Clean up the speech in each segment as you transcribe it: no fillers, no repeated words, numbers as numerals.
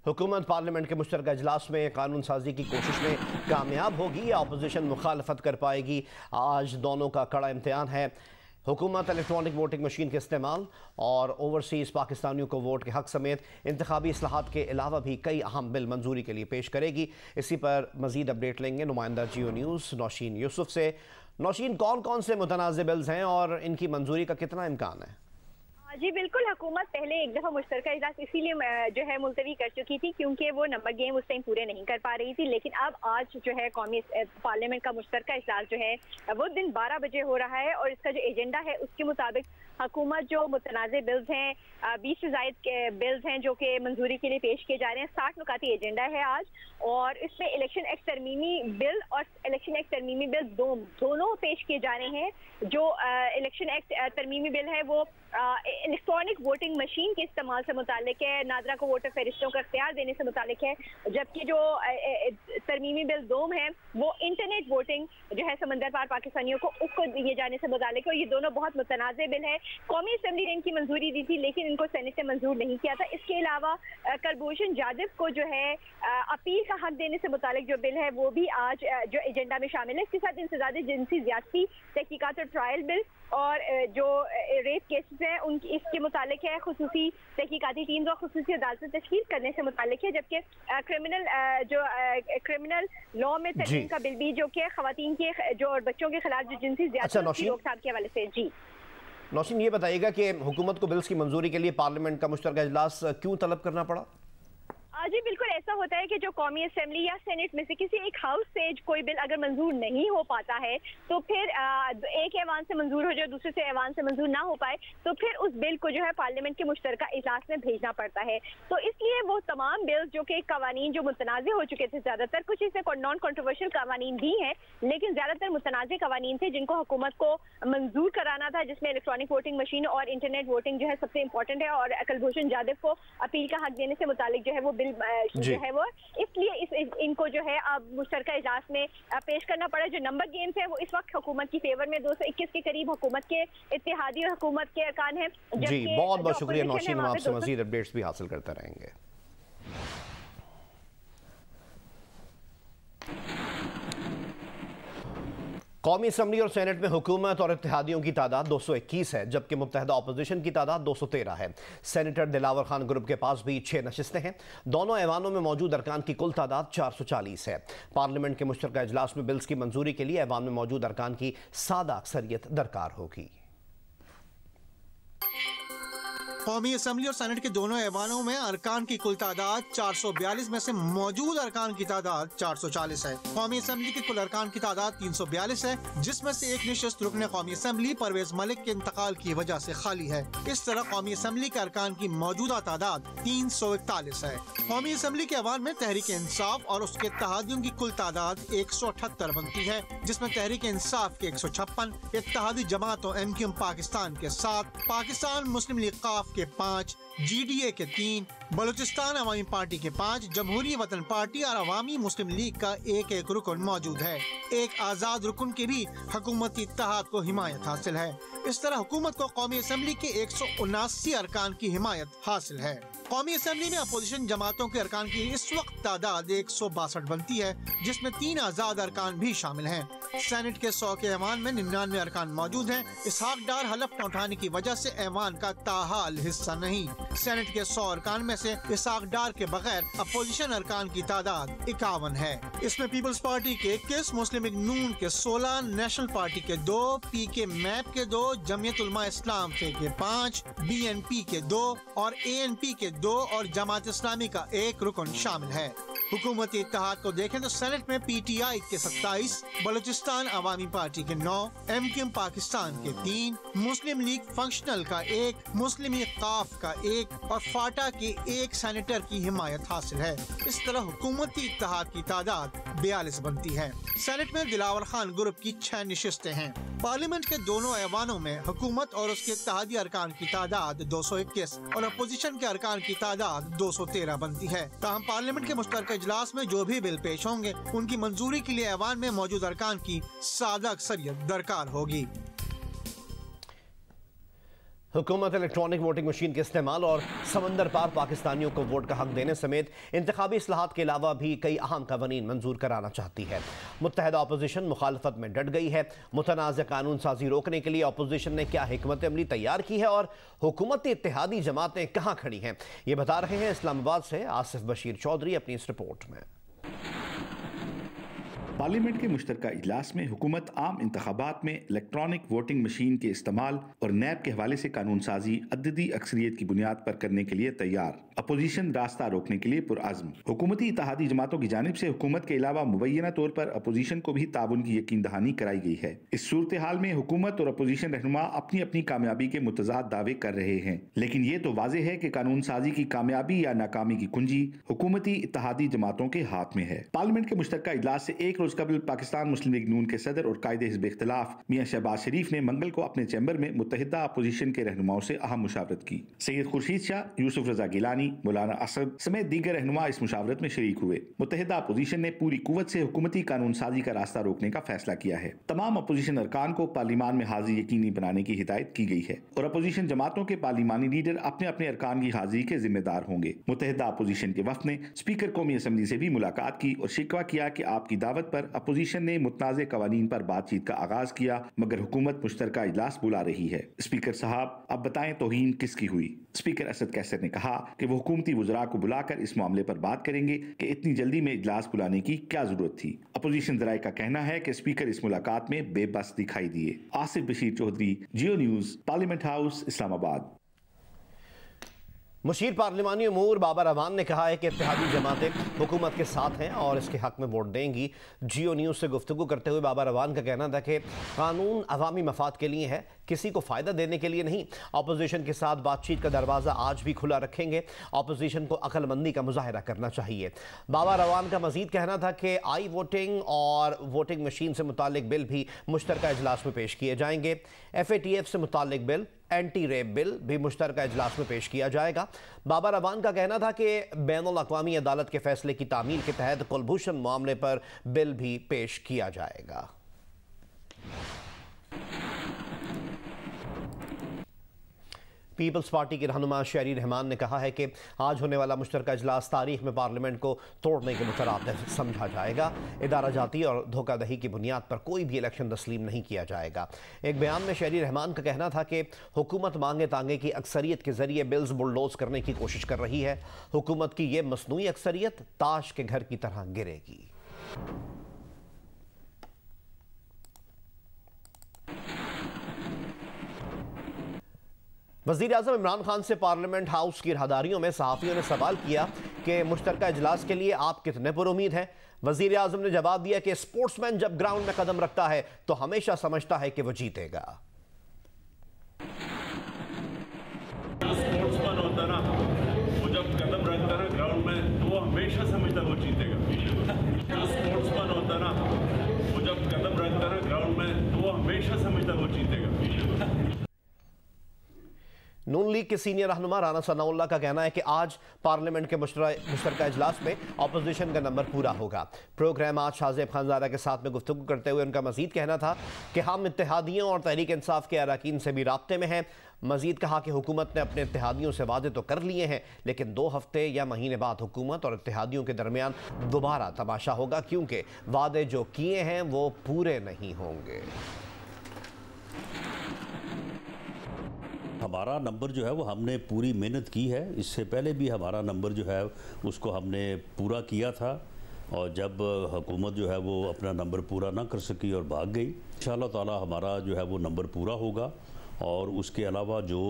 हुकूमत पार्लियामेंट के मुश्तरका इजलास में कानून साजी की कोशिश में कामयाब होगी या अपोजिशन मुखालफत कर पाएगी? आज दोनों का कड़ा इम्तिहान है। हुकूमत इलेक्ट्रॉनिक वोटिंग मशीन के इस्तेमाल और ओवरसीज़ पाकिस्तानियों को वोट के हक समेत इंतखाबी इस्लाहात के अलावा भी कई अहम बिल मंजूरी के लिए पेश करेगी। इसी पर मजीद अपडेट लेंगे नुमाइंदा जियो न्यूज़ नौशीन यूसुफ से। नौशीन, कौन कौन से मुतनाज़ बिल्स हैं और इनकी मंजूरी का कितना इम्कान है? जी बिल्कुल, हुकूमत पहले एक दफ़ा मुश्तरका इजलास इसीलिए जो है मुलतवी कर चुकी थी क्योंकि वो नंबर गेम उस टाइम पूरे नहीं कर पा रही थी। लेकिन अब आज जो है कौमी पार्लियामेंट का मुश्तरका इजलास जो है वो दिन 12 बजे हो रहा है और इसका जो एजेंडा है उसके मुताबिक हुकूमत जो मुतनाज़ बिल्स हैं 20 से ज़ायद के बिल्स हैं जो कि मंजूरी के लिए पेश किए जा रहे हैं। 60 नुकाती एजेंडा है आज और इसमें इलेक्शन एक्ट तरमीमी बिल और इलेक्शन एक्ट तरमीमी बिल दोनों पेश किए जा रहे हैं। जो इलेक्शन एक्ट तरमीमी बिल है वो इलेक्ट्रॉनिक वोटिंग मशीन के इस्तेमाल से मुतालिक है, नादरा को वोटर फहरिस्तों का इख्तियार देने से मुतालिक है, जबकि जो तरमीमी बिल 2 है वो इंटरनेट वोटिंग जो है समंदर पार पाकिस्तानियों को उसको दिए जाने से मुतालिक है। ये दोनों बहुत मुतनाज़ बिल है। कौमी असम्बली ने इनकी मंजूरी दी थी लेकिन इनको सेनेट ने मंजूर नहीं किया था। इसके अलावा कुलभूषण जाधव को जो है अपील का हक देने से मुतालिक जो बिल है वो भी आज जो एजेंडा में शामिल है। इसके साथ इंसदाद जिनसी ज्यादती तहकीकात और ट्रायल बिल और जो रेप केसेस हैं उनकी इसके मुतालिक है, खुसूसी तहकीकाती टीम्स और खुसूसी अदालतें तश्कील करने से मुतालिक है। जबकि क्रिमिनल लॉ में तरमीम का बिल भी जो कि खवातीन के जो और बच्चों के खिलाफ जो जिनसी ज्यादती की रोकथाम के हवाले से। जी नौशीन, ये बताइएगा कि हुकूमत को बिल्स की मंजूरी के लिए पार्लियामेंट का मुश्तरका इजलास क्यों तलब करना पड़ा? जी बिल्कुल, ऐसा होता है कि जो कौमी असेंबली या सेनेट में से किसी एक हाउस से कोई बिल अगर मंजूर नहीं हो पाता है तो फिर एक ऐवान से मंजूर हो जाए, दूसरे से ऐवान से मंजूर ना हो पाए तो फिर उस बिल को जो है पार्लियामेंट के मुश्तरका इजलास में भेजना पड़ता है। तो इसलिए वो तमाम बिल्स जो कि कवानीन जो मुतनाज़ हो चुके थे, ज़्यादातर कुछ इसमें नॉन कंट्रोवर्शियल कवानीन भी हैं लेकिन ज़्यादातर मुतनाज़ कवानीन थे जिनको हुकूमत को मंजूर कराना था, जिसमें इलेक्ट्रॉनिक वोटिंग मशीन और इंटरनेट वोटिंग जो है सबसे इंपॉर्टेंट है और कुलभूषण जाधव को अपील का हक देने से मुतालिक जो है वो बिल जो है वो इसलिए इनको जो है अब मुश्तरका इजलास में पेश करना पड़ा। जो नंबर गेम्स है वो इस वक्त हुकूमत की फेवर में 221 के करीब हुकूमत के इत्तेहादी और हुकूमत के अरकान है। जी बहुत बहुत शुक्रिया नौशीन, हम आपसे मजीद अपडेट्स भी हासिल करते रहेंगे। कौमी असम्बली और सेनेट में हुकूमत और इत्तेहादियों की तादाद 221 है जबकि मुत्तहदा अपोजिशन की तादाद 213 है। सेनेटर दिलावर खान ग्रुप के पास भी 6 नशिस्तें हैं। दोनों ऐवानों में मौजूद अरकान की कुल तादाद 440 है। पार्लियामेंट के मुश्तरका इजलास में बिल्स की मंजूरी के लिए ऐवान में मौजूद अरकान की सादा अक्सरियत दरकार होगी। कौमी असम्बली और सेनेट के दोनों ऐवानों में अरकान की कुल तादाद 442 में से मौजूद अरकान की तादाद 440 है। कौमी असम्बली के कुल अरकान की तादाद 342 है जिसमें से एक नशिस्त रुकन कौमी असम्बली परवेज मलिक के इंतकाल की वजह से खाली है। इस तरह कौमी असम्बली के अरकान की मौजूदा तादाद 341 है। कौमी असम्बली के ऐवान में तहरीक इंसाफ और उसके इत्तेहादियों की कुल तादाद 178 बनती है जिसमें तहरीक इंसाफ के 156, इत्तेहादी जमातों MQM पाकिस्तान के 7, पाकिस्तान मुस्लिम लीग काफ के 5, GDA के 3, बलूचिस्तान अवामी पार्टी के 5, जमहूरी वतन पार्टी और अवामी मुस्लिम लीग का एक रुकन मौजूद है। एक आज़ाद रुकन की भी हुकूमती इत्तेहाद को हिमायत हासिल है। इस तरह हुकूमत को कौमी असम्बली के 179 अरकान की हिमायत हासिल है। कौमी असम्बली में अपोजिशन जमातों के अरकान की इस वक्त तादाद 162 बनती है जिसमें 3 आज़ाद अरकान भी शामिल हैं। सेनेट के 100 के ऐवान में 99 अरकान मौजूद हैं। इसहाक डार हलफ न उठाने की वजह से ऐवान का ताहाल हिस्सा नहीं। सेनेट के 100 अरकान में से इसहाक डार के बगैर अपोजिशन अरकान की तादाद 51 है। इसमें पीपल्स पार्टी के 21, मुस्लिम लीग नून के 16, नेशनल पार्टी के 2, PK मैप के 2, जमीयत उलमा इस्लाम के 5, BNP के 2 और ANP के 2 और जमात इस्लामी का 1 रुकन शामिल है। हुकूमती इत्तेहाद को देखें तो सेनेट में PTI के 27, बलूचिस्तान अवामी पार्टी के 9, MQM पाकिस्तान के 3, मुस्लिम लीग फंक्शनल का 1, मुस्लिम लीग काफ का 1 और फाटा के 1 सेनेटर की हिमायत हासिल है। इस तरह हुकूमती इत्तेहाद की तादाद 42 बनती है। सेनेट में दिलावर खान ग्रुप की 6 नशिस्तें हैं। पार्लियामेंट के दोनों ऐवानों में हुकूमत और उसके इत्तेहादी अरकान की तादाद 221 और अपोजिशन के अरकान की तादाद 213 बनती है। ताहम पार्लियामेंट के मुश्तरका इजलास में जो भी बिल पेश होंगे उनकी मंजूरी के लिए ऐवान में मौजूद अरकान की सादा अक्सरियत दरकार होगी। हुकूमत इलेक्ट्रॉनिक वोटिंग मशीन के इस्तेमाल और समंदर पार पाकिस्तानियों को वोट का हक देने समेत इंतखाबी इस्लाहात के अलावा भी कई अहम कवानीन मंजूर कराना चाहती है। मुत्तहिदा अपोजिशन मुखालफत में डट गई है। मुतनाज़ कानून साजी रोकने के लिए अपोजिशन ने क्या हिकमत अमली तैयार की है और हुकूमती इत्तेहादी जमातें कहाँ खड़ी हैं, ये बता रहे हैं इस्लामाबाद से आसिफ बशीर चौधरी अपनी इस रिपोर्ट में। पार्लियामेंट के मुश्तरका इजलास में हुकूमत आम इंतखाबात में इलेक्ट्रॉनिक वोटिंग मशीन के इस्तेमाल और नैब के हवाले से कानून साजी अददी अक्सरियत की बुनियाद पर करने के लिए तैयार। अपोजिशन रास्ता रोकने के लिए पुरअज़्म। हुकूमती इत्तेहादी जमातों की जानिब से हुकूमत के अलावा मुबैना तौर पर अपोजिशन को भी ताउन की यकीन दहानी कराई गई है। इस सूरत हाल में हुकूमत और अपोजिशन रहनुमा अपनी अपनी कामयाबी के मुतज़ाद दावे कर रहे हैं, लेकिन ये तो वाज़ेह है कि कानून साजी की कामयाबी या नाकामी की कुंजी हुकूमती इत्तेहादी जमातों के हाथ में है। पार्लियामेंट के मुश्तरका इजलास से एक रोज कबल पाकिस्तान मुस्लिम लीग नून के सदर और कायदे हिज़्ब इख्तिलाफ मियां शहबाज शरीफ ने मंगल को अपने चैम्बर में मुत्तहिदा अपोजिशन के रहनुमाओं से अहम मुशावरत की। सैयद खुर्शीद शाह, यूसुफ रजा गिलानी, मौलाना असद समेत दीगर रहनुमा इस मुशावरत में शरीक हुए। मुत्तहिदा अपोजिशन ने पूरी कुव्वत से हुकूमती कानून साजी का रास्ता रोकने का फैसला किया है। तमाम अपोजिशन अरकान को पार्लियामान में हाजिरी यकीनी बनाने की हिदायत की गई है और अपोजिशन जमातों के पार्लिमानी लीडर अपने अपने अरकान की हाजिरी के जिम्मेदार होंगे। मुत्तहिदा अपोजिशन के वफ्द ने स्पीकर कौमी असम्बली से भी मुलाकात की और शिकवा किया कि आपकी दावत पर अपोजिशन ने मुतनाज़े कवानीन पर बातचीत का आगाज किया, मगर हुकूमत मुश्तरका इजलास बुला रही है। स्पीकर साहब, अब बताएं तौहीन किसकी हुई? स्पीकर असद कैसर ने कहा कि वो हुकूमती वज़रा को बुलाकर इस मामले पर बात करेंगे कि इतनी जल्दी में इजलास बुलाने की क्या जरूरत थी। अपोजिशन ज़राए का कहना है कि स्पीकर इस मुलाकात में बेबस दिखाई दिए। Asif Bashir Chaudhry, Geo news, parliament house, Islamabad. मुशीर पार्लिमानी उमूर बाबर अवान ने कहा है कि इत्तेहादी जमातें हुकूमत के साथ हैं और इसके हक में वोट देंगी। जियो न्यूज़ से गुफ्तगू करते हुए बाबर अवान का कहना था कि कानून अवामी मफाद के लिए है, किसी को फ़ायदा देने के लिए नहीं। अपोजिशन के साथ बातचीत का दरवाज़ा आज भी खुला रखेंगे। अपोजिशन को अक्लमंदी का मुजाहरा करना चाहिए। बाबर अवान का मजीद कहना था कि आई वोटिंग और वोटिंग मशीन से मुतालिक बिल भी मुश्तरका इजलास में पेश किए जाएंगे। FATF से मुतालिक बिल, एंटी रेप बिल भी मुश्तरका इजलास में पेश किया जाएगा। बाबर अवान का कहना था कि बैनुल अक़वामी अदालत के फैसले की तामील के तहत कुलभूषण मामले पर बिल भी पेश किया जाएगा। पीपल्स पार्टी के रहनुमा शहरी रहमान ने कहा है कि आज होने वाला मुश्तरका इजलास तारीख में पार्लियामेंट को तोड़ने के मुतरादिफ समझा जाएगा। इदारा जाती और धोखादही की बुनियाद पर कोई भी इलेक्शन तस्लीम नहीं किया जाएगा। एक बयान में शहरी रहमान का कहना था कि हुकूमत मांगे तांगे की अक्सरियत के जरिए बिल्स बुलडोज करने की कोशिश कर रही है। हुकूमत की यह मसनूई अक्सरियत ताश के घर की तरह गिरेगी। वज़ीर आज़म इमरान खान से पार्लियामेंट हाउस की राहदारियों में सहाफ़ियों ने सवाल किया कि मुश्तरका इजलास के लिए आप कितने पुरुमीद हैं। वज़ीर आज़म ने जवाब दिया कि स्पोर्ट्समैन जब ग्राउंड में कदम रखता है तो हमेशा समझता है कि वो जीतेगा। स्पोर्ट्समैन होता ना, वो जब कदम रखता ना ग्राउंड में तो वो हमेशा समझता वो जीतेगा। जो स्पोर्ट्समैन होता ना, वो जब कदम रखता ना ग्राउंड में तो वो हमेशा समझता वो जीतेगा। नून लीग के सीनियर रहनुमा राना सनाउल्लाह का कहना है कि आज पार्लियामेंट के मुश्तरका इजलास में अपोजिशन का नंबर पूरा होगा। प्रोग्राम आज शाहज़ेब खानज़ादा के साथ में गुफ्तगू करते हुए उनका मजीद कहना था कि हम इत्तेहादियों और तहरीक इंसाफ के अरकान से भी राब्ते में हैं। मजीद कहा कि हुकूमत ने अपने इत्तेहादियों से वादे तो कर लिए हैं, लेकिन 2 हफ्ते या महीने बाद हुकूमत और इत्तेहादियों के दरमियान दोबारा तमाशा होगा, क्योंकि वादे जो किए हैं वो पूरे नहीं होंगे। हमारा नंबर जो है वो हमने पूरी मेहनत की है। इससे पहले भी हमारा नंबर जो है उसको हमने पूरा किया था, और जब हुकूमत जो है वो अपना नंबर पूरा ना कर सकी और भाग गई, इंशाअल्लाह ताला हमारा जो है वो नंबर पूरा होगा। और उसके अलावा जो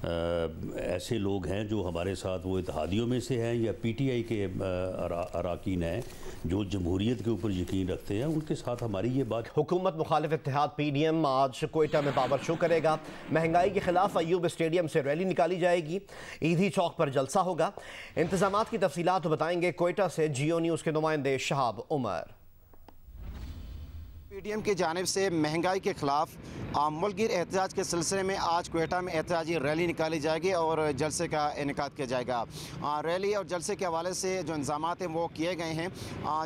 ऐसे लोग हैं जो हमारे साथ वो इत्तेहादियों में से हैं या PTI के अरकान हैं जो जमहूरियत के ऊपर यकीन रखते हैं, उनके साथ हमारी ये बात। हुकूमत मुखालिफ इत्तेहाद PDM आज कोयटा में पावर शो करेगा। महंगाई के खिलाफ अयूब स्टेडियम से रैली निकाली जाएगी। ईदी चौक पर जलसा होगा। इंतजामात की तफसीलात बताएंगे कोयटा से जियो न्यूज़ के नुमाइंदे शहाब उमर। पीडीएम की जानिब से महंगाई के खिलाफ मुल्कगीर एहतजाज के सिलसिले में आज क्वेटा में एहतजाजी रैली निकाली जाएगी और जलसे का इनेकाद किया जाएगा। रैली और जलसे के हवाले से जो इंतज़ामात हैं वो किए गए हैं।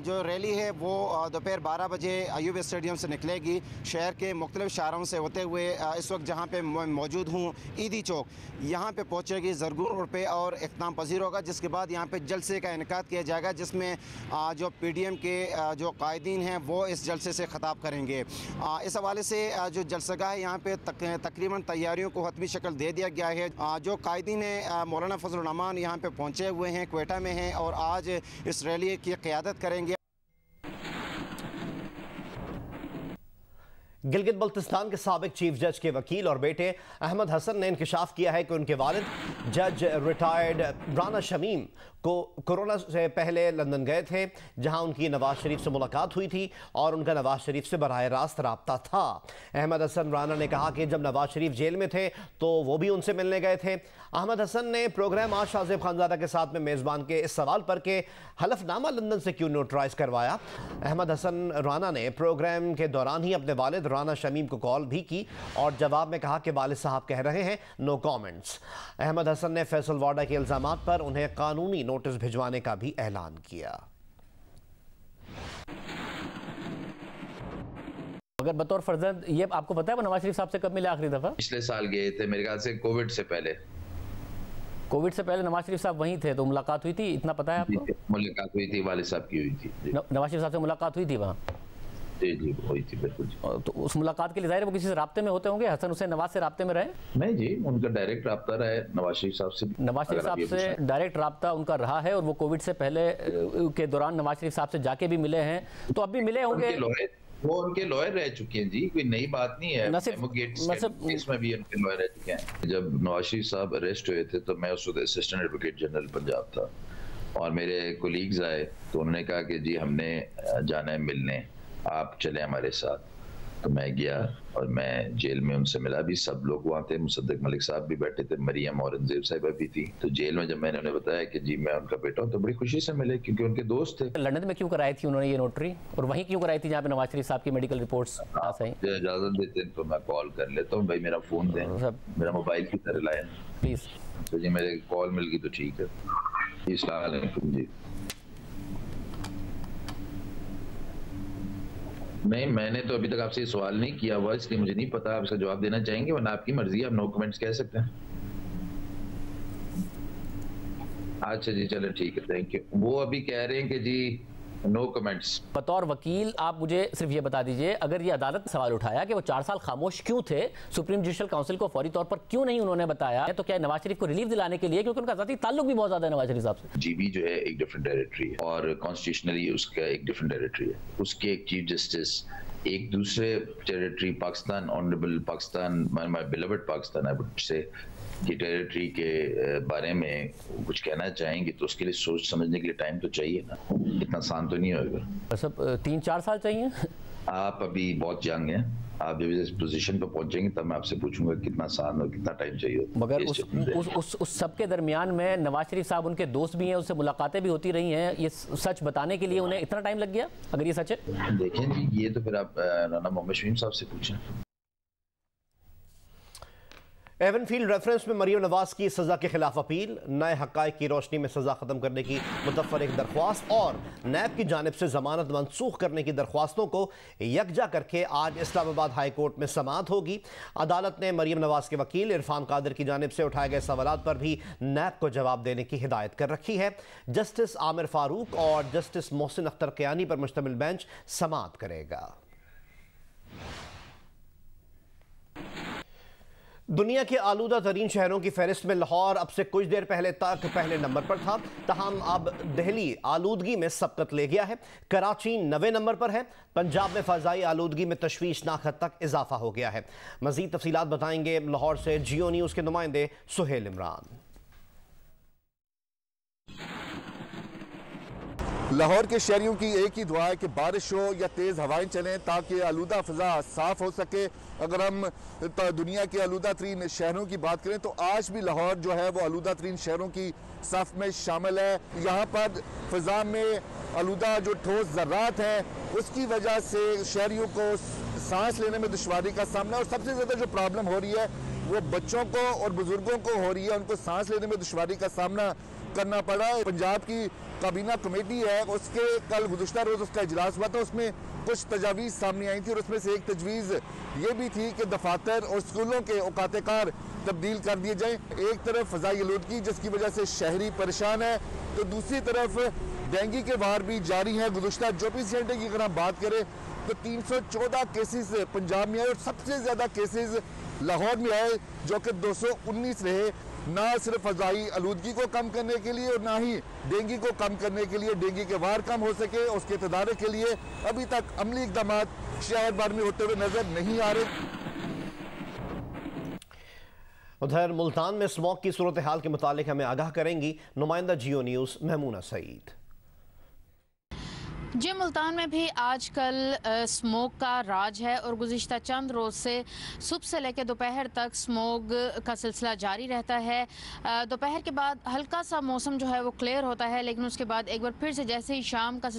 जो रैली है वो दोपहर 12 बजे अयूब स्टेडियम से निकलेगी। शहर के मुख्तलिफ शहरों से होते हुए इस वक्त जहाँ पे मौजूद हूँ ईदी चौक, यहाँ पे पहुँचेगी ज़रगुर रोड पे और इख्तिताम पजीर होगा, जिसके बाद यहाँ पे जलसे का इनेकाद किया जाएगा, जिसमें जो पीडीएम के जो कायदीन हैं वो इस जलसे से खिताब करेंगे। इस हवाले से जो जलसगाह है यहाँ पे तकरीबन तैयारियों को हतमी शक्ल दे दिया गया है। जो कायदीन है मौलाना फजल रहमान यहाँ पे पहुँचे हुए हैं, क्वेटा में हैं और आज इस रैली की क़यादत करेंगे। गिलगित बल्तिस्तान के साबिक चीफ जज के वकील और बेटे अहमद हसन ने इंकशाफ किया है कि उनके वालिद जज रिटायर्ड राना शमीम को कोरोना से पहले लंदन गए थे, जहां उनकी नवाज शरीफ से मुलाकात हुई थी और उनका नवाज शरीफ से बराह रास्त रब्ता था। अहमद हसन राना ने कहा कि जब नवाज शरीफ जेल में थे तो वो भी उनसे मिलने गए थे। अहमद हसन ने प्रोग्राम आज शाहजेब खानजादा के साथ में मेज़बान के इस सवाल पर कि हलफनामा लंदन से क्यों नोटराइज करवाया, अहमद हसन राना ने प्रोग्राम के दौरान ही अपने वालिद राना शमीम को कॉल भी की और जवाब में कहा कि वालिद साहब कह रहे हैं नो कमेंट्स। अहमद हसन ने फैसल वाडा के इल्जामात पर उन्हें कानूनी नोटिस भिजवाने का भी ऐलान किया। अगर बतौर फर्जंद, ये आपको पता है वो नवाज शरीफ साहब से कब मिले आखिरी दफा? पिछले साल गए थे मेरे ख्याल से, कोविड से पहले। कोविड से पहले नवाज शरीफ साहब वहीं थे तो मुलाकात हुई थी, इतना पता है आपको? मुलाकात हुई थी, वालिद साहब की हुई थी। नवाज शरीफ साहब से मुलाकात हुई थी वहाँ? जी जी हुई थी, बिल्कुल। तो उस मुलाकात के लिए जाहिर है वो किसी से राब्ते में होते होंगे, हसन हुसैन नवाज से राब्ते में रहे? नहीं जी, उनका डायरेक्ट राब्ता रहा है नवाज शरीफ साहब से। नवाज शरीफ साहब से डायरेक्ट राब्ता उनका रहा है और वो कोविड से पहले के दौरान नवाज शरीफ साहब से जाके भी मिले हैं, तो अब भी मिले होंगे। वो उनके लॉयर रह चुके हैं जी, कोई नई बात नहीं है। इसमें भी उनके लॉयर रह चुके हैं। जब नवाज शरीफ साहब अरेस्ट हुए थे तो मैं उस वक्त असिस्टेंट एडवोकेट जनरल पंजाब था और मेरे कोलीग्स आए तो उन्होंने कहा कि जी हमने जाना है मिलने, आप चले हमारे साथ। तो मैं गया और मैं जेल में उनसे मिला भी, सब लोग वहाँ थे, मुसद्दक मलिक साहब भी बैठे थे, मरियम औरंगजेब साहिबा भी थी। तो जेल में जब मैंने उन्हें बताया कि जी मैं उनका बेटा हूँ तो बड़ी खुशी से मिले, क्योंकि उनके दोस्त थे। लंदन में क्यों कराई थी उन्होंने ये नोटरी, और वहीं क्यों कराई थी जहाँ पे नवाज शरीफ साहब की मेडिकल रिपोर्ट्स पास आई? इजाजत देते हैं तो मैं कॉल कर लेता हूँ। भाई मेरा फोन दें, मेरा मोबाइल की तरह लाए प्लीज। तो जी मेरे कॉल मिल गई तो ठीक है। जी नहीं, मैंने तो अभी तक आपसे ये सवाल नहीं किया हुआ, इसलिए मुझे नहीं पता। आप इसका जवाब देना चाहेंगे वरना आपकी मर्जी है, आप नो कमेंट्स कह सकते हैं। अच्छा जी चलो ठीक है, थैंक यू। वो अभी कह रहे हैं कि जी नो कमेंट्स। बतौर वकील आप मुझे सिर्फ ये बता दीजिए, अगर ये अदालत ने सवाल उठाया कि वो 4 साल खामोश क्यों थे, सुप्रीम जुडिशल काउंसिल को फौरी तौर पर क्यों नहीं उन्होंने बताया, तो क्या नवाज शरीफ को रिलीफ दिलाने के लिए, क्योंकि उनका ज़ाती ताल्लुक भी बहुत ज्यादा है नवाज शरीफ साहब से? जीबी जो है एक डिफरेंट टेरिटरी है और कॉन्स्टिट्यूशनली उसका एक डिफरेंट टेरिटरी है। उसके एक चीफ जस्टिस एक दूसरे territory Pakistan, honourable Pakistan, my beloved Pakistan I would say की टेरिटरी के बारे में कुछ कहना चाहेंगे तो उसके लिए सोच समझने के लिए टाइम तो चाहिए ना, इतना आसान तो नहीं होगा। सब 3-4 साल चाहिए। आप अभी बहुत यंग हैं, आप जब इस पोजीशन पर पहुंचेंगे तब मैं आपसे पूछूंगा कितना आसान और कितना टाइम चाहिए। मगर उस सब के दरमियान में नवाज शरीफ साहब उनके दोस्त भी हैं, उससे मुलाकातें भी होती रही हैं, ये सच बताने के लिए उन्हें इतना टाइम लग गया, अगर ये सच है? देखें जी, ये तो फिर आप राना मोहम्मद शमीम साहब से पूछें। एवनफील्ड रेफरेंस में मरियम नवाज की सजा के खिलाफ अपील, नए हक़ाइक़ की रोशनी में सजा खत्म करने की मुतफ़्फ़रिक़ दरख्वास्त और नैब की जानिब से जमानत मनसूख करने की दरख्वास्तों को यकजा करके आज इस्लामाबाद हाई कोर्ट में समाअत होगी। अदालत ने मरियम नवाज के वकील इरफान कादिर की जानिब से उठाए गए सवालात पर भी नैब को जवाब देने की हिदायत कर रखी है। जस्टिस आमिर फारूक और जस्टिस मोहसिन अख्तर क़यानी पर मुश्तमिल बेंच समाअत करेगा। दुनिया के आलूदा तरीन शहरों की फहरिस्त में लाहौर अब से कुछ देर पहले तक पहले नंबर पर था, तहम अब दिल्ली आलूदगी में सबकत ले गया है। कराची 9वें नंबर पर है। पंजाब में फ़ज़ाई आलूदगी में तशवीशनाक हद तक इजाफा हो गया है। मज़ीद तफसीलात बताएंगे लाहौर से जियो न्यूज़ के नुमाइंदे सुहेल इमरान। लाहौर के शहरियों की एक ही दुआ है कि बारिश हो या तेज़ हवाएं चलें ताकि आलूदा फ़ज़ा साफ़ हो सके। अगर हम दुनिया के आलूदा तरीन शहरों की बात करें तो आज भी लाहौर जो है वो आलूदा तरीन शहरों की सफ़ में शामिल है। यहाँ पर फ़ज़ा में आलूदा जो ठोस ज़र्रात हैं उसकी वजह से शहरियों को सांस लेने में दुश्वारी का सामना, और सबसे ज़्यादा जो प्रॉब्लम हो रही है वो बच्चों को और बुजुर्गों को हो रही है, उनको सांस लेने में दुश्वारी का सामना करना पड़ा। पंजाब की काबीना कमेटी है उसके कल गुज़िश्ता रोज़ उसका इजलास हुआ था, उसमें कुछ तजावीज़ सामने आई थी और उसमें से एक तजवीज़ ये भी थी कि दफातर और स्कूलों के औकात कार तब्दील कर दिए जाएँ। एक तरफ फ़ज़ाई आलूदगी जिसकी वजह से शहरी परेशान है, तो दूसरी तरफ डेंगू के वार भी जारी हैं। गुज़िश्ता 24 घंटे की अगर हम बात करें तो 314 केसेस पंजाब में आए और सबसे ज़्यादा केसेस लाहौर में आए जो कि 219 रहे। ना सिर्फ फ़ज़ाई आलूदगी को कम करने के लिए और ना ही डेंगू को कम करने के लिए, डेंगू के वार कम हो सके उसके तदारक के लिए अभी तक अमली इक़दाम शहर भर में होते हुए नजर नहीं आ रहे। उधर मुल्तान में स्मॉग की सूरत हाल के मुतालिक हमें आगाह करेंगी नुमाइंदा जियो न्यूज़ महमूना सईद। जी, मुल्तान में भी आजकल स्मोक का राज है और गुज़िश्ता चंद रोज़ से सुबह से लेकर दोपहर तक स्मोक का सिलसिला जारी रहता है। दोपहर के बाद हल्का सा मौसम जो है वो क्लियर होता है, लेकिन उसके बाद एक बार फिर से जैसे ही शाम का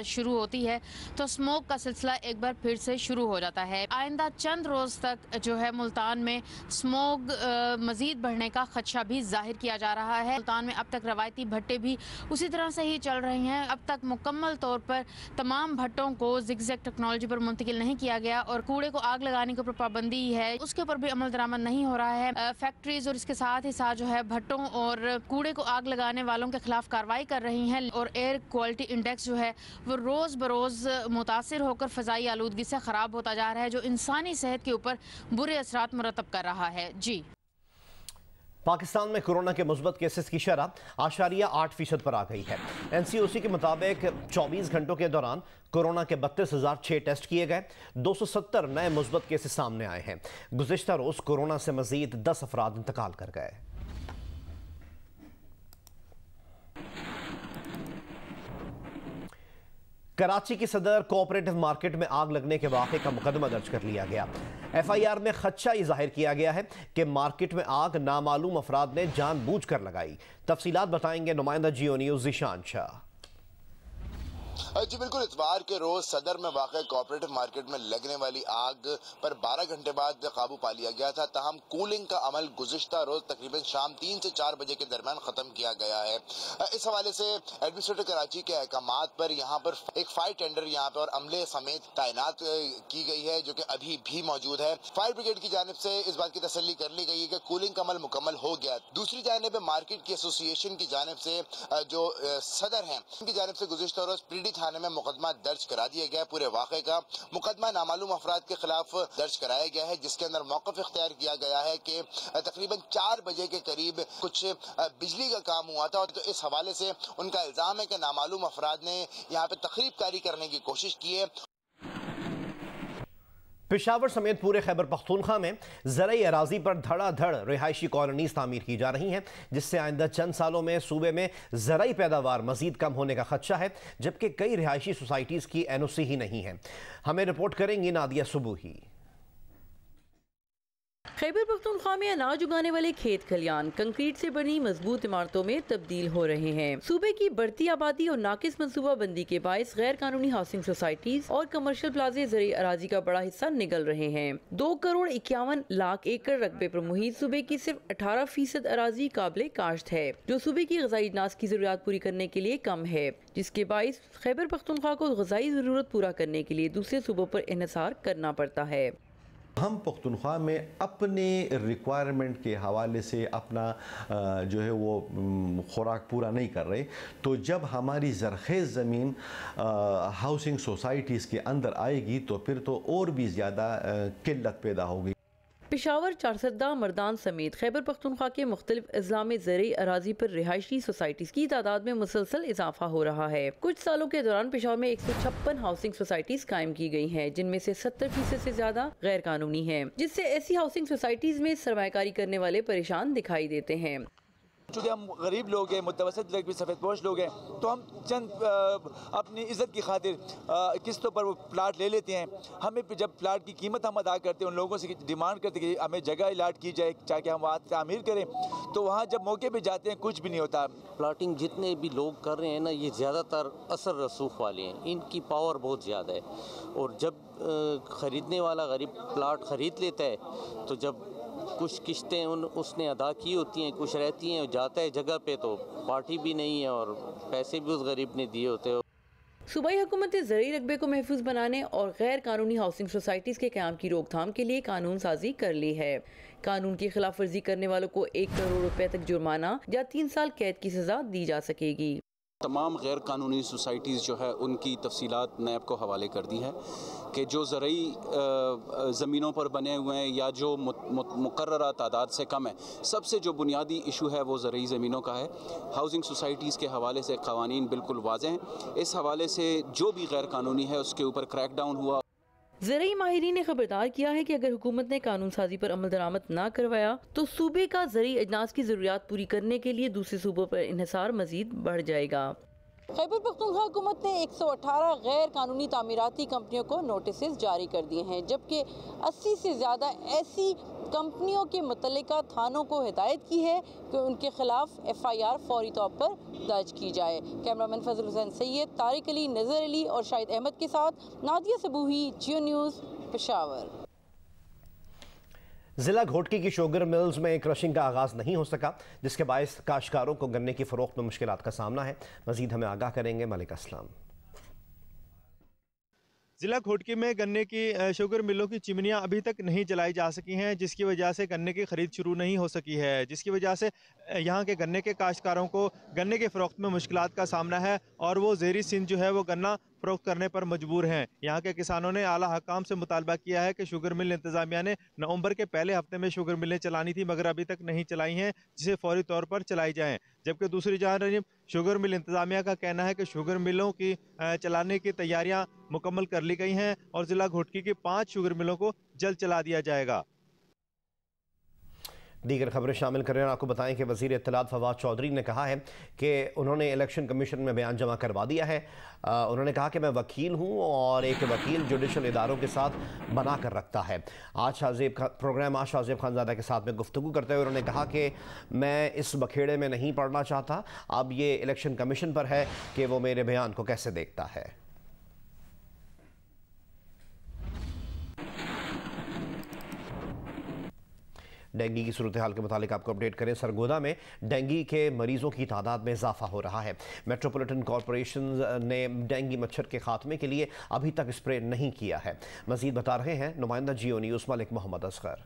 शुरू होती है तो स्मोक का सिलसिला एक बार फिर से शुरू हो जाता है। आइंदा चंद रोज़ तक जो है मुल्तान में स्मोक मज़ीद बढ़ने का खदशा भी जाहिर किया जा रहा है। मुल्तान में अब तक रवायती भट्टे भी उसी तरह से ही चल रही हैं। अब तक मुकम्मल तौर पर तमाम भट्टों को ज़िगज़ैग टेक्नोलॉजी पर मुंतकिल नहीं किया गया और कूड़े को आग लगाने के ऊपर पाबंदी है, उसके ऊपर भी अमल दरामद नहीं हो रहा है। फैक्ट्रीज और इसके साथ ही साथ जो है भट्टों और कूड़े को आग लगाने वालों के खिलाफ कार्रवाई कर रही हैं और एयर क्वालिटी इंडेक्स जो है वो रोज़ बरोज़ मुतासिर होकर फ़ज़ाई आलूदगी से ख़राब होता जा रहा है, जो इंसानी सेहत के ऊपर बुरे असरात मुरतब कर रहा है। जी, पाकिस्तान में कोरोना के मुस्बत केसेस की शरह 8.8% पर आ गई है। NCOC के मुताबिक 24 घंटों के दौरान कोरोना के 32,006 टेस्ट किए गए, 270 नए मुस्बत केसेस सामने आए हैं। गुज़िश्ता रोज़ कोरोना से मजीद 10 अफराद इंतकाल कर गए। कराची की सदर कोऑपरेटिव मार्केट में आग लगने के वाक़े का मुकदमा दर्ज कर लिया गया। FIR में खदशा ये जाहिर किया गया है कि मार्केट में आग नामालूम अफराद ने जानबूझकर लगाई। तफसीलात बताएंगे नुमाइंदा जियो न्यूज़ ज़ीशान शाह। जी बिल्कुल, इतवार के रोज सदर में वाक़ कोऑपरेटिव मार्केट में लगने वाली आग पर 12 घंटे बाद काबू पा लिया गया था। ताहम कूलिंग का अमल गुज़िश्ता रोज तकरीबन शाम 3 से 4 बजे के दरमियान खत्म किया गया है। इस हवाले से एडमिनिस्ट्रेटर कराची के अहकामात पर यहाँ पर एक फायर टेंडर यहाँ पे और अमले समेत तैनात की गई है जो कि अभी भी मौजूद है। फायर ब्रिगेड की जानिब से इस बात की तसल्ली कर ली गई है कि कूलिंग का अमल मुकम्मल हो गया। दूसरी जानिब मार्केट की एसोसिएशन की जानिब से जो सदर है उनकी जानिब से गुज़िश्ता रोज पीडी थाने में मुकदमा दर्ज करा दिया गया। पूरे वाक़े का मुकदमा नामालूम अफराद के खिलाफ दर्ज कराया गया है, जिसके अंदर मौक़िफ़ इख्तियार किया गया है कि तकरीबन 4 बजे के करीब कुछ बिजली का काम हुआ था। तो इस हवाले से उनका इल्ज़ाम है कि नामालूम अफराद ने यहाँ पे तखरीबकारी करने की कोशिश की है। पेशावर समेत पूरे खैबर पख्तूनख्वा में ज़रई अराजी पर धड़ाधड़ रिहायशी कॉलोनीज तामीर की जा रही हैं, जिससे आइंदा चंद सालों में सूबे में ज़रई पैदावार मजीद कम होने का खदशा है, जबकि कई रिहायशी सोसाइटीज़ की NOC ही नहीं है। हमें रिपोर्ट करेंगी नादिया सुबूही। खैबर पख्तूनख्वा में अनाज उगाने वाले खेत खलियान कंक्रीट से बनी मजबूत इमारतों में तब्दील हो रहे हैं। सूबे की बढ़ती आबादी और नाकिस मनसूबाबंदी के बायस गैर कानूनी हाउसिंग सोसाइटीज और कमर्शियल प्लाजे ज़रई अराजी का बड़ा हिस्सा निकल रहे हैं। 2 करोड़ 51 लाख एकड़ रकबे पर मुहित सूबे की सिर्फ 18% अराजी काबिल काश्त है, जो सूबे की ग़िज़ाई अनाज की जरूरत पूरी करने के लिए कम है, जिसके बायस खैबर पख्तूनख्वा को ग़िज़ाई जरूरत पूरा करने के लिए दूसरे सूबों पर इन्हिसार करना पड़ता है। हम पख्तूनख्वा में अपने रिक्वायरमेंट के हवाले से अपना जो है वो खुराक पूरा नहीं कर रहे, तो जब हमारी ज़रख़ेज़ ज़मीन हाउसिंग सोसाइटीज़ के अंदर आएगी तो फिर तो और भी ज़्यादा किल्लत पैदा होगी। पेशावर, चारसदा, मर्दान समेत खैबर पख्तूनख्वा के मुख्तलिफ अजला में ज़रई अराजी पर रिहायशी सोसाइटीज़ की तादाद में मुसलसल इजाफा हो रहा है। कुछ सालों के दौरान पेशावर में 156 हाउसिंग सोसाइटीज़ कायम की गई हैं, जिनमें से 70% से ज्यादा गैर कानूनी हैं, जिससे ऐसी हाउसिंग सोसाइटीज़ में सरमायाकारी करने वाले परेशान दिखाई देते हैं। चूँकि हम गरीब लोग हैं, मुतवसत लोग भी सफ़ेदपोश लोग हैं, तो हम चंद अपनी इज़्ज़त की खातिर किस्तों पर वो प्लाट ले लेते हैं। हमें जब प्लाट की कीमत हम अदा करते हैं, उन लोगों से डिमांड करते हैं कि हमें जगह अलाट की जाए ताकि हम वहाँ तामीर करें, तो वहाँ जब मौके पे जाते हैं कुछ भी नहीं होता। प्लाटिंग जितने भी लोग कर रहे हैं ना, ये ज़्यादातर असर रसूख वाले हैं, इनकी पावर बहुत ज़्यादा है। और जब ख़रीदने वाला गरीब प्लाट ख़रीद लेता है, तो जब कुछ किस्तें उसने अदा की होती हैं, कुछ रहती हैं, जाता है जगह पे तो पार्टी भी नहीं है और पैसे भी उस गरीब ने दिए होते हैं। सूबाई हुकूमत ने ज़रूरी रकबे को महफूज बनाने और गैर कानूनी हाउसिंग सोसाइटीज़ के क़याम की रोकथाम के लिए कानून साजी कर ली है। कानून की खिलाफ वर्जी करने वालों को 1 करोड़ रुपए तक जुर्माना या 3 साल कैद की सज़ा दी जा सकेगी। तमाम गैर कानूनी सोसाइटीज़ जो है उनकी तफसीलात नैब को हवाले कर दी है कि जो ज़रूरी ज़मीनों पर बने हुए हैं या जो मुकर्ररा तादाद से कम है, सबसे जो बुनियादी इशू है वो ज़रूरी ज़मीनों का है। हाउसिंग सोसाइटीज़ के हवाले से क़वानीन बिल्कुल वाज़ेह हैं, इस हवाले से जो भी गैर कानूनी है उसके ऊपर क्रैकडाउन हुआ। ज़रूरी माहिरीन ने खबरदार किया है कि अगर हुकूमत ने कानून साजी पर अमल दरामद न करवाया तो सूबे का ज़रूरी अजनास की ज़रूरियात पूरी करने के लिए दूसरे सूबों पर इन्हिसार मजीद बढ़ जाएगा। खैबर पख्तूनख्वा हुकूमत ने 118 गैर कानूनी तामीराती कंपनियों को नोटिस जारी कर दिए हैं, जबकि 80 से ज़्यादा ऐसी कंपनियों के मुतल्लिका थानों को हिदायत की है कि उनके खिलाफ FIR फौरी तौर पर दर्ज की जाए। कैमरामैन फजल हुसैन सैयद, तारिक अली, नज़र अली और शाहिद अहमद के साथ नादिया सबूही, जियो न्यूज़, पेशावर। जिला घोटकी की शुगर मिल्स में क्रशिंग का आगाज़ नहीं हो सका, जिसके बायस काश्तकारों को गन्ने की फ़रोख्त में मुश्किलात का सामना है। मज़ीद हमें आगाह करेंगे मलिक असलम। ज़िला घोटकी में गन्ने की शुगर मिलों की चिमनियां अभी तक नहीं जलाई जा सकी हैं, जिसकी वजह से गन्ने की ख़रीद शुरू नहीं हो सकी है, जिसकी वजह से यहाँ के गन्ने के काश्तकारों को गन्ने के फ़रोख्त में मुश्किलात का सामना है और वो ज़ेरी सिंध जो है वो गन्ना फ़रोख्त करने पर मजबूर हैं। यहाँ के किसानों ने आला हकाम से मुतालबा किया है कि शुगर मिल इंतज़ामिया ने नवंबर के पहले हफ्ते में शुगर मिलें चलानी थी, मगर अभी तक नहीं चलाई हैं, जिसे फौरी तौर पर चलाई जाएँ। जबकि दूसरी जानिब शुगर मिल इंतज़ामिया का कहना है कि शुगर मिलों की चलाने की तैयारियाँ मुकम्मल कर ली गई हैं और ज़िला घोटकी की 5 शुगर मिलों को जल्द चला दिया जाएगा। दीगर खबरें शामिल कर रहे हैं। आपको बताएं कि वज़ीर इत्तलात फवाद चौधरी ने कहा है कि उन्होंने इलेक्शन कमीशन में बयान जमा करवा दिया है। उन्होंने कहा कि मैं वकील हूं और एक वकील जुडिशल इदारों के साथ बना कर रखता है। आज शाहज़ेब खानज़ादा के साथ में गुफ्तगू करते हुए उन्होंने कहा कि मैं इस बखेड़े में नहीं पड़ना चाहता, अब ये इलेक्शन कमीशन पर है कि वो मेरे बयान को कैसे देखता है। डेंगू की सूरत हाल के मुतालिक आपको अपडेट करें। सरगोदा में डेंगू के मरीजों की तादाद में इजाफा हो रहा है। मेट्रोपॉलिटन कॉरपोरेशन ने डेंगू मच्छर के खात्मे के लिए अभी तक स्प्रे नहीं किया है। मजीद बता रहे हैं नुमाइंदा जियो न्यूज़ मलिक मोहम्मद असगर।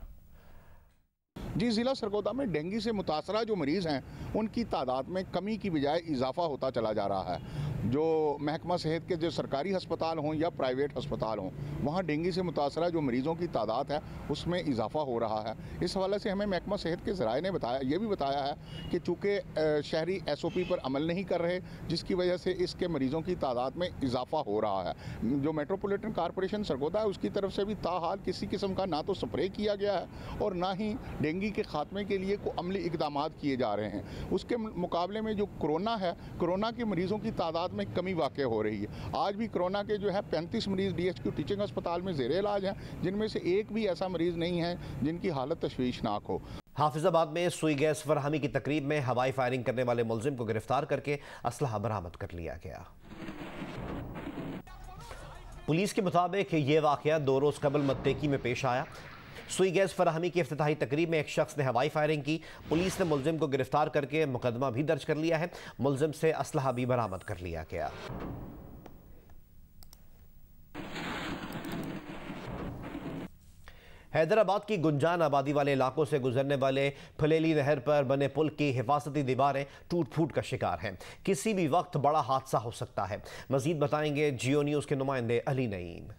जी, ज़िला सरगोदा में डेंगू से मुतासरा जो मरीज़ हैं उनकी तादाद में कमी की बजाय इजाफा होता चला जा रहा है। जो महकमा सेहत के जो सरकारी अस्पताल हों या प्राइवेट अस्पताल हों, वहाँ डेंगू से मुतासरा जो मरीज़ों की तादाद है उसमें इजाफा हो रहा है। इस हवाले से हमें महकमा सेहत के ज़राए ने ये भी बताया है कि चूँकि शहरी SOP पर अमल नहीं कर रहे, जिसकी वजह से इसके मरीज़ों की तादाद में इजाफा हो रहा है। जो मेट्रोपॉलिटन कॉरपोरेशन सरगोदा है उसकी तरफ से भी ताहाल किसी किस्म का ना तो स्प्रे किया गया है और ना ही डेंगू के खात्मे के लिए कोई अमली इकदाम किए जा रहे हैं। उसके मुकाबले में जो कोरोना है, कोरोना के मरीज़ों की तादाद में कमी वाक़ हो रही है। आज भी कोरोना के जो है 35 मरीज़ DHQ टीचिंग अस्पताल में ज़ेरे इलाज हैं, जिनमें से एक भी ऐसा मरीज़ नहीं है जिनकी हालत तशवीशनाक हो। हाफिजाबाद में सुई गैस फराहमी की तकरीब में हवाई फायरिंग करने वाले मुलजिम को गिरफ्तार करके असलहा बरामद कर लिया गया। पुलिस के मुताबिक ये वाक़या 2 रोज़ कबल मत्तेकी में पेश आया। सुई गैस फराहमी की इफ्तिताही तकरीब में एक शख्स ने हवाई फायरिंग की। पुलिस ने मुलजिम को गिरफ्तार करके मुकदमा भी दर्ज कर लिया है। मुलजिम से असलहा भी बरामद कर लिया गया। हैदराबाद की गुंजान आबादी वाले इलाकों से गुजरने वाले फलेली नहर पर बने पुल की हिफाजती दीवारें टूट फूट का शिकार हैं। किसी भी वक्त बड़ा हादसा हो सकता है। मजीद बताएंगे जियो न्यूज़ के नुमाइंदे अली नईम।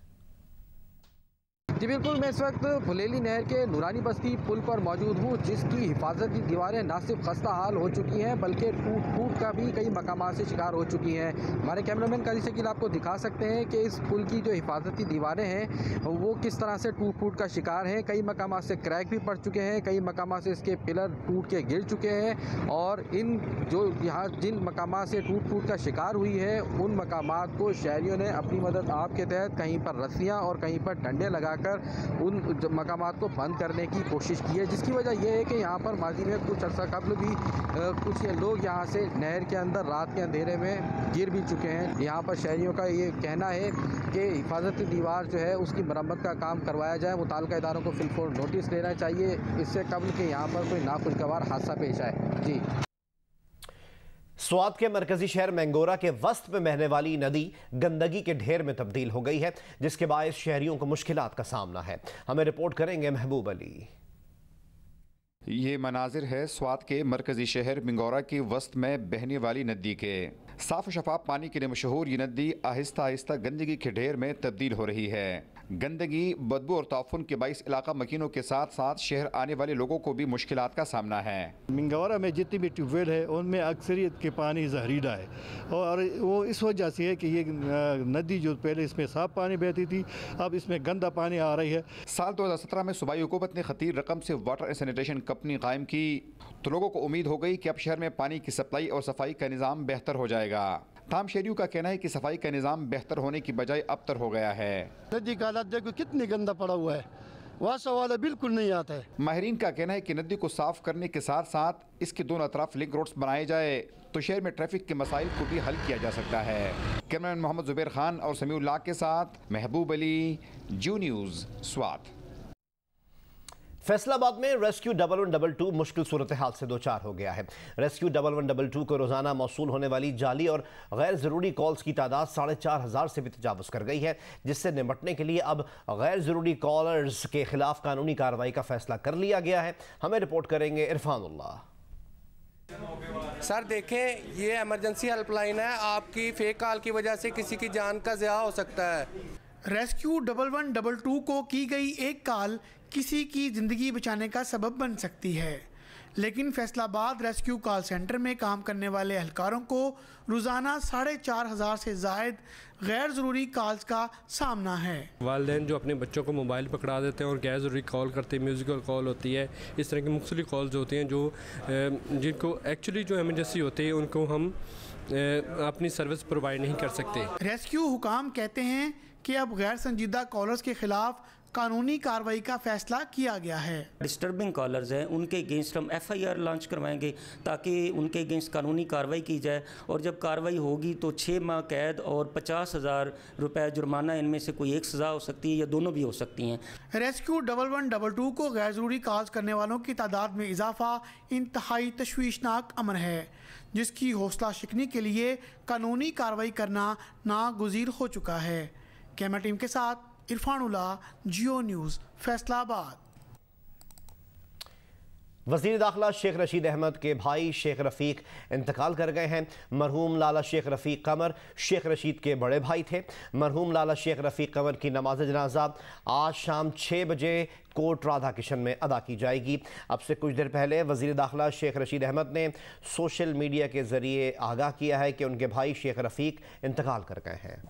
जी बिल्कुल, मैं इस वक्त फुलेली नहर के नूरानी बस्ती पुल पर मौजूद हूँ, जिसकी हिफाजती दीवारें न सिर्फ खस्ता हाल हो चुकी हैं बल्कि टूट का भी कई मकामात से शिकार हो चुकी हैं। हमारे कैमरामैन काजी शकील आपको दिखा सकते हैं कि इस पुल की जो हिफाजती दीवारें हैं वो किस तरह से टूट का शिकार हैं। कई मकामात से क्रैक भी पड़ चुके हैं, कई मकामात से इसके पिलर टूट के गिर चुके हैं और इन जो यहाँ जिन मकामात से टूट का शिकार हुई है उन मकामात को शहरियों ने अपनी मदद आप के तहत कहीं पर रस्सियाँ और कहीं पर डंडे लगाकर उन मकामात को बंद करने की कोशिश की है, जिसकी वजह यह है कि यहाँ पर माजी में कुछ अर्सा कबल भी कुछ लोग यहाँ से नहर के अंदर रात के अंधेरे में गिर भी चुके हैं। यहाँ पर शहरियों का ये कहना है कि हिफाजती दीवार जो है उसकी मरम्मत का काम करवाया जाए, मुताल्लिका इदारों को फिलफौर नोटिस लेना चाहिए इससे कबल कि यहाँ पर कोई नाखुशगवार हादसा पेश आए। जी। स्वात के मरकजी शहर मैंगोरा के वस्त में बहने वाली नदी गंदगी के ढेर में तब्दील हो गई है, जिसके बायस शहरियों को मुश्किलात का सामना है। हमें रिपोर्ट करेंगे महबूब अली। ये मनाजिर है स्वात के मरकजी शहर मिंगोरा की वस्त में बहने वाली नदी के। साफ शफाफ पानी के लिए मशहूर ये नदी आहिस्ता आहिस्ता गंदगी के ढेर में तब्दील हो रही है। गंदगी, बदबू और ताफुन के बाइस इलाका मकीनों के साथ साथ शहर आने वाले लोगों को भी मुश्किलात का सामना है। मिंगोरा में जितनी भी ट्यूबवेल है उनमें अक्सरियत के पानी जहरीला है और वो इस वजह से है कि ये नदी जो पहले इसमें साफ पानी बहती थी अब इसमें गंदा पानी आ रही है। साल 2017 में सूबाई हुकूमत ने खतीर रकम से वाटर एंड सैनिटेशन कंपनी कायम की तो लोगों को उम्मीद हो गई कि अब शहर में पानी की सप्लाई और सफाई का निज़ाम बेहतर हो जाएगा। ताम शहरियों का कहना है कि सफाई का निज़ाम बेहतर होने की बजाय अबतर हो गया है। नदी का हालात देखो कितनी गंदा पड़ा हुआ है, वहाँ सवाल बिल्कुल नहीं आता है। माहिरीन का कहना है कि नदी को साफ करने के साथ साथ इसके दोनों तरफ लिंक रोड्स बनाए जाए तो शहर में ट्रैफिक के मसाइल को भी हल किया जा सकता है। कैमरामैन मोहम्मद जुबैर खान और समीउल्लाह के साथ महबूब अली, जी न्यूज़, स्वात। फैसलाबाद में रेस्क्यू 1122 मुश्किल सूरत हाल से दो चार हो गया है। रेस्क्यू 1122 को रोजाना मौसूल होने वाली जाली और गैर ज़रूरी कॉल्स की तादाद 4,500 से भी तजावुज़ कर गई है, जिससे निपटने के लिए अब गैर ज़रूरी कॉलर्स के खिलाफ कानूनी कार्रवाई का फैसला कर लिया गया है। हमें रिपोर्ट करेंगे इरफानुल्लाह। सर देखें, ये इमरजेंसी हेल्पलाइन है, आपकी फेक कॉल की वजह से किसी की जान का ज़िया हो सकता है। रेस्क्यू 1122 को की गई एक कॉल किसी की ज़िंदगी बचाने का सबब बन सकती है, लेकिन फैसलाबाद रेस्क्यू कॉल सेंटर में काम करने वाले एहलकारों को रोज़ाना 4,500 से ज़ायद गैर ज़रूरी कॉल्स का सामना है। वालिदैन जो अपने बच्चों को मोबाइल पकड़ा देते हैं और गैर ज़रूरी कॉल करते हैं, म्यूज़िकल कॉल होती है, इस तरह की मुख्तलिफ कॉल्स होती हैं जो जिनको एक्चुअली जो इमरजेंसी होती है उनको हम अपनी सर्विस प्रोवाइड नहीं कर सकते। रेस्क्यू हुकाम कहते हैं कि अब गैर संजीदा कॉलर्स के खिलाफ कानूनी कार्रवाई का फैसला किया गया है। डिस्टर्बिंग कॉलर्स हैं उनके अगेंस्ट हम FIR लॉन्च करवाएंगे ताकि उनके अगेंस्ट कानूनी कार्रवाई की जाए और जब कार्रवाई होगी तो 6 माह कैद और 50,000 रुपये जुर्माना, इनमें से कोई एक सज़ा हो सकती है या दोनों भी हो सकती हैं। रेस्क्यू 1122 को गैर ज़रूरी कॉल्स करने वालों की तादाद में इजाफा इंतहाई तशवीशनाक अमर है, जिसकी हौसला शिकनी के लिए कानूनी कार्रवाई करना नागुज़ीर हो चुका है। कैमरा टीम के साथ इरफानुल्लाह, जियो न्यूज़, फैसलाबाद। वज़ीर दाखिला शेख रशीद अहमद के भाई शेख रफ़ीक इंतकाल कर गए हैं। मरहूम लाला शेख रफ़ीक कमर शेख रशीद के बड़े भाई थे। मरहूम लाला शेख रफ़ीक कमर की नमाज जनाजा आज शाम 6 बजे कोट राधा किशन में अदा की जाएगी। अब से कुछ देर पहले वज़ीर दाखिला शेख रशीद अहमद ने सोशल मीडिया के ज़रिए आगाह किया है कि उनके भाई शेख रफ़ीक इंतकाल कर गए हैं।